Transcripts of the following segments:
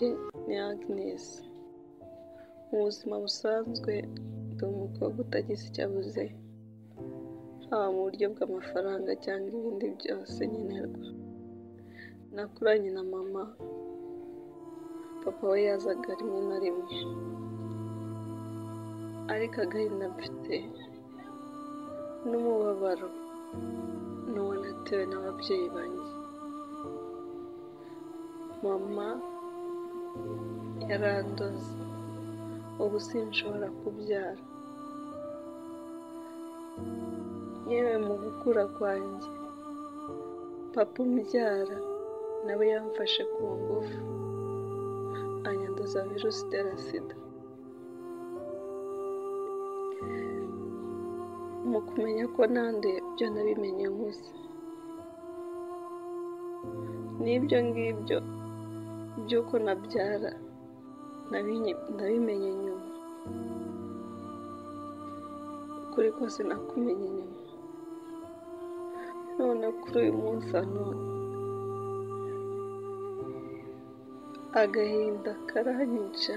wanjye ni Agnes. Mu buzima busanzwe ndi umukobwa utagize icyo abuze, haba mu buryo bw'amafaranga cyangwa ibindi byose nkenerwa. Nakuranye na mama, papa we yazaga rimwe na rimwe, ariko agahinda mfite n'umubabaro n'uwo natewe n'ababyeyi banjye. Mama yarandoze, ubu sinshobora kubyara. Yewe mu gukura kwanjye, papa umbyara nawe yamfashe ku ngufu, anyanduza virusi itera sida. Mu kumenya ko nanduye byo nabimenye nkuze. N'ibyo ngibyo by'uko nabyara nabimenye nyuma. Ukuri kose nakumenye nyuma. None kuri uyu munsi wa none, agahinda karanyica.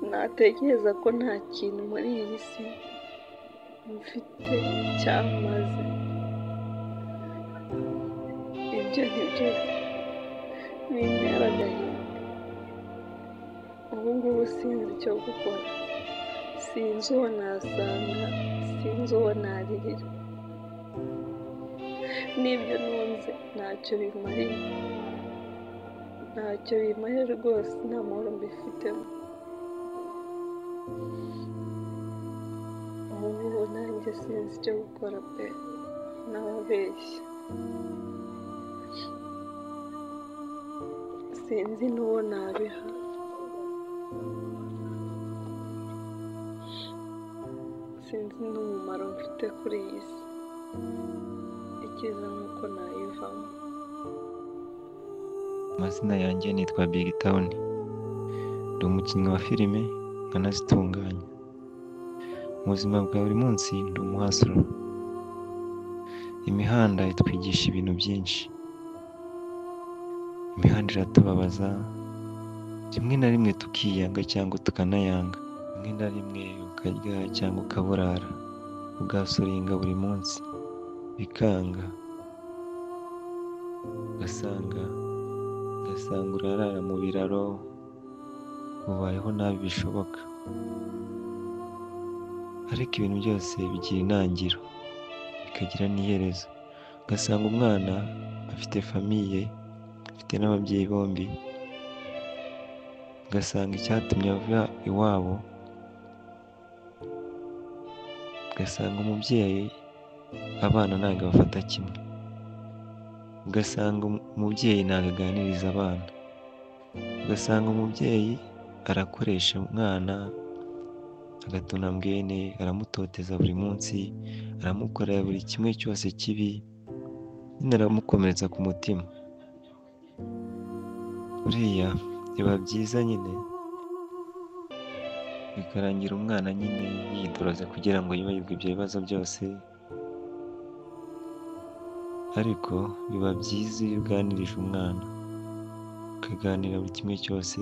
Natekereza ko nta kintu muri iyi si mfite cyamaze. Ibyo ngibyo bintera agahinda. Ubu ngubu sinzi icyo gukora, sinzi uwo nasanga, sinzi uwo naririra. N'ibyo nunze ntacyo bimariye, ntacyo bimaye rwose, nta mahoro mbifitemo. Ubu nanjye sinzi icyo gukora pe, nababeshya. Sinzi n'uwo nabiha. Sinzi n'umumaro mfite kuri iyi si. Icyiza ni uko nayivamo. Amazina yanjye nitwa Big Town. Ndi umukinnyi wa filime nkanazitunganya. Mu buzima bwa buri munsi ndi umuhasuro. Imihanda itwigisha ibintu byinshi. Imihanda iratubabaza, rimwe na rimwe tukiyanga cyangwa tukanayanga. Rimwe na rimwe ukarya cyangwa ukaburara, ugasoringa buri munsi bikanga. ugasanga urarara mu biraro, ubayeho nabi bishoboka. Ariko ibintu byose bigira intangiro bikagira n'iherezo. Ugasanga umwana afite famiye, afite n'ababyeyi bombi, ugasanga icyatumye ava iwabo, ugasanga umubyeyi abana ntabwo abafata kimwe, ugasanga umubyeyi ntabwo aganiriza abana, ugasanga umubyeyi arakoresha umwana agatuna mbwene, aramutoteza buri munsi, aramukorera buri kimwe cyose kibi, nyine aramukomeretsa ku mutima. Buriya biba byiza nyine bikarangira umwana nyine yidoroza kugira ngo yibagirwe ibyo bibazo byose, ariko biba byiza iyo uganirije umwana, ukaganira buri kimwe cyose,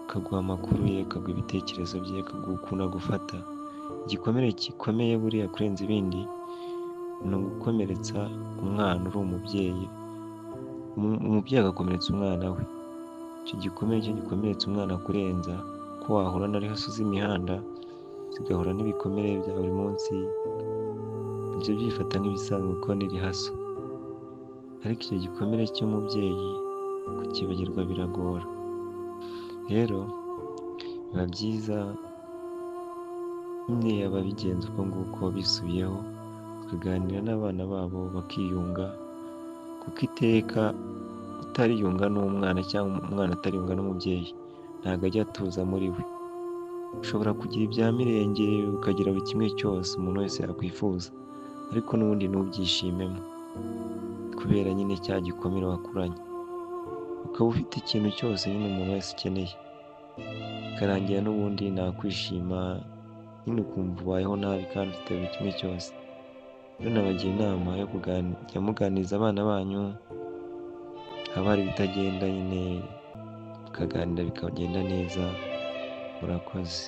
ukaguha amakuru ye, ukaguha ibitekerezo bye, ukaguha ukuntu agufata. Igikomere gikomeye buriya kurenza ibindi ni ugukomeretsa umwana uri umubyeyi, umubyeyi agakomeretsa umwana we. Icyo gikomere cyo gikomeretsa umwana kurenza ko wahura na rihaso z'imihanda zigahura n'ibikomere bya buri munsi, ibyo byifata nk'ibisanzwe kuko ni rihaso. Ariko icyo gikomere cy'umubyeyi kukibagirwa biragora. Rero biba byiza nyine ababigenza uko nguko bisubiyeho, bakaganira n'abana babo bakiyunga, kuko iteka utariyunga n'umwana cyangwa umwana atariyunga n'umubyeyi ntabwo ajya atuza muri we. Ushobora kugira ibya mirenge, ukagira buri kimwe cyose umuntu wese yakwifuza, ariko n'ubundi ntubyishimemo kubera nyine cya gikomere wakuranye. Ukaba ufite ikintu cyose nyine umuntu wese ukeneye, bikarangira n'ubundi nakwishima, nyine ukumva ubayeho nabi kandi ufite buri kimwe cyose. Rero nabagira inama yo kujya muganiriza abana banyu, haba hari ibitagenda nyine mukaganira bikagenda neza. Murakoze.